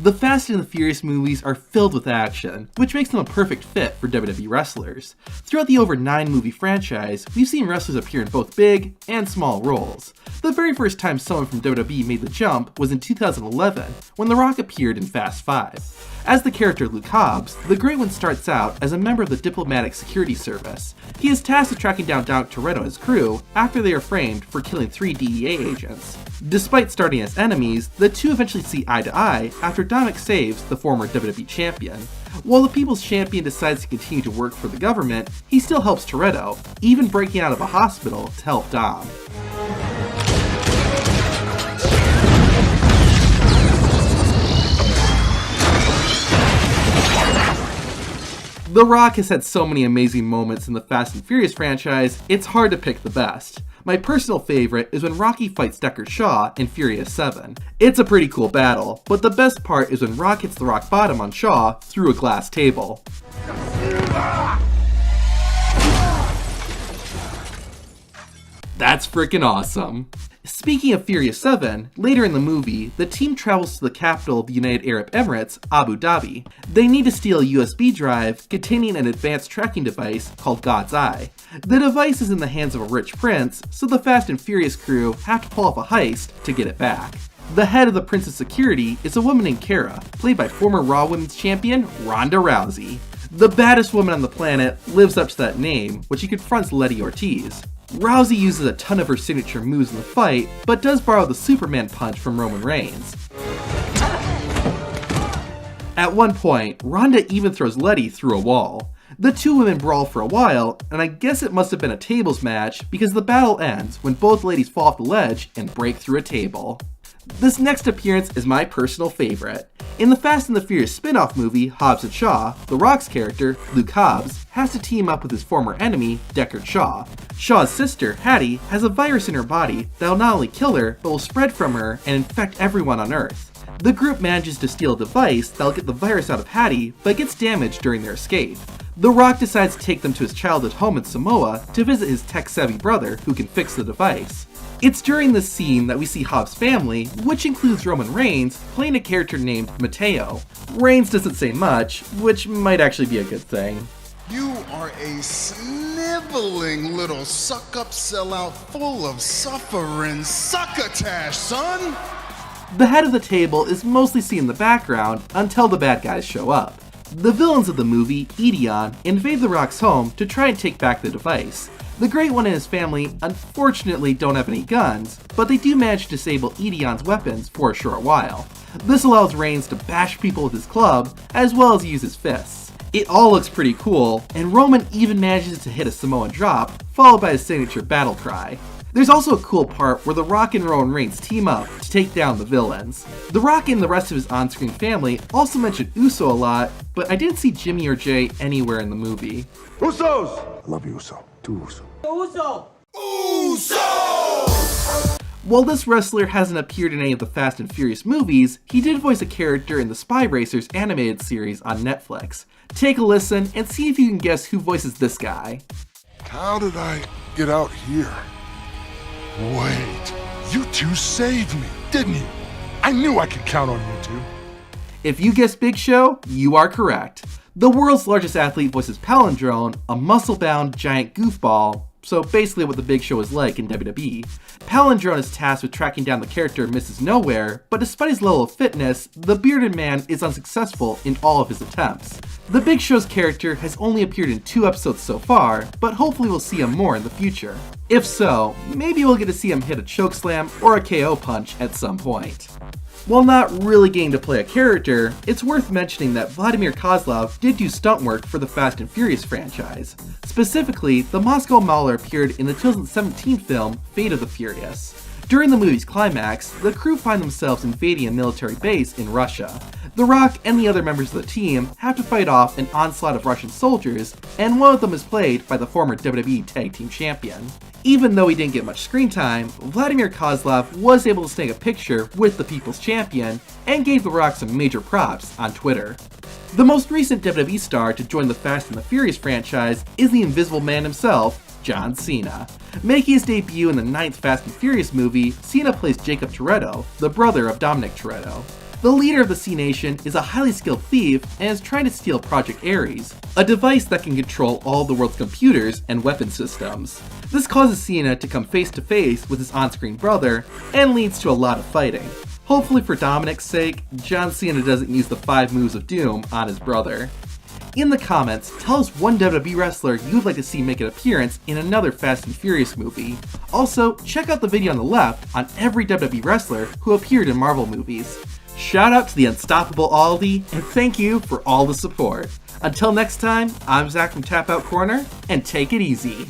The Fast and the Furious movies are filled with action, which makes them a perfect fit for WWE wrestlers. Throughout the over 9-movie franchise, we've seen wrestlers appear in both big and small roles. The very first time someone from WWE made the jump was in 2011, when The Rock appeared in Fast 5. As the character Luke Hobbs, the Great One starts out as a member of the Diplomatic Security Service. He is tasked with tracking down Dominic Toretto and his crew after they are framed for killing 3 DEA agents. Despite starting as enemies, the two eventually see eye to eye after Dominic saves the former WWE champion. While the People's Champion decides to continue to work for the government, he still helps Toretto, even breaking out of a hospital to help Dom. The Rock has had so many amazing moments in the Fast and Furious franchise, it's hard to pick the best. My personal favorite is when Rocky fights Deckard Shaw in Furious 7. It's a pretty cool battle, but the best part is when Rock hits the rock bottom on Shaw through a glass table. That's freaking awesome. Speaking of Furious 7, later in the movie, the team travels to the capital of the United Arab Emirates, Abu Dhabi. They need to steal a USB drive containing an advanced tracking device called God's Eye. The device is in the hands of a rich prince, so the Fast and Furious crew have to pull off a heist to get it back. The head of the prince's security is a woman named Kara, played by former Raw Women's Champion Ronda Rousey. The baddest woman on the planet lives up to that name when she confronts Letty Ortiz. Rousey uses a ton of her signature moves in the fight, but does borrow the Superman punch from Roman Reigns. At one point, Ronda even throws Letty through a wall. The two women brawl for a while, and I guess it must have been a tables match because the battle ends when both ladies fall off the ledge and break through a table. This next appearance is my personal favorite. In the Fast and the Furious spin-off movie, Hobbs and Shaw, The Rock's character, Luke Hobbs, has to team up with his former enemy, Deckard Shaw. Shaw's sister, Hattie, has a virus in her body that will not only kill her, but will spread from her and infect everyone on Earth. The group manages to steal a device that will get the virus out of Hattie, but gets damaged during their escape. The Rock decides to take them to his childhood home in Samoa to visit his tech-savvy brother who can fix the device. It's during this scene that we see Hobbs' family, which includes Roman Reigns, playing a character named Mateo. Reigns doesn't say much, which might actually be a good thing. You are a sniveling little suck-up sellout full of suffering succotash, son! The head of the table is mostly seen in the background until the bad guys show up. The villains of the movie, Edion, invade The Rock's home to try and take back the device. The Great One and his family unfortunately don't have any guns, but they do manage to disable Edion's weapons for a short while. This allows Reigns to bash people with his club, as well as use his fists. It all looks pretty cool, and Roman even manages to hit a Samoan drop, followed by his signature battle cry. There's also a cool part where The Rock and Roman Reigns team up to take down the villains. The Rock and the rest of his on-screen family also mention Uso a lot, but I didn't see Jimmy or Jay anywhere in the movie. Usos! I love you, Uso. To Uso. Uso! Uso! While this wrestler hasn't appeared in any of the Fast and Furious movies, he did voice a character in the Spy Racers animated series on Netflix. Take a listen and see if you can guess who voices this guy. How did I get out here? Wait, you two saved me, didn't you? I knew I could count on you two. If you guessed Big Show, you are correct. The world's largest athlete voices Palindrome, a muscle-bound giant goofball, so basically what the Big Show is like in WWE. Palindrome is tasked with tracking down the character Mrs. Nowhere, but despite his level of fitness, the bearded man is unsuccessful in all of his attempts. The Big Show's character has only appeared in 2 episodes so far, but hopefully we'll see him more in the future. If so, maybe we'll get to see him hit a chokeslam or a KO punch at some point. While not really getting to play a character, it's worth mentioning that Vladimir Kozlov did do stunt work for the Fast and Furious franchise. Specifically, the Moscow Mauler appeared in the 2017 film Fate of the Furious. During the movie's climax, the crew find themselves invading a military base in Russia. The Rock and the other members of the team have to fight off an onslaught of Russian soldiers, and one of them is played by the former WWE Tag Team Champion. Even though he didn't get much screen time, Vladimir Kozlov was able to snag a picture with the People's Champion and gave The Rock some major props on Twitter. The most recent WWE star to join the Fast and the Furious franchise is the Invisible Man himself, John Cena. Making his debut in the 9th Fast and Furious movie, Cena plays Jacob Toretto, the brother of Dominic Toretto. The leader of the Sea Nation is a highly skilled thief and is trying to steal Project Ares, a device that can control all the world's computers and weapon systems. This causes Cena to come face to face with his on-screen brother and leads to a lot of fighting. Hopefully for Dominic's sake, John Cena doesn't use the 5 moves of doom on his brother. In the comments, tell us one WWE wrestler you'd like to see make an appearance in another Fast and Furious movie. Also, check out the video on the left on every WWE wrestler who appeared in Marvel movies. Shout out to the unstoppable Aldi, and thank you for all the support. Until next time, I'm Zach from Tap Out Corner, and take it easy.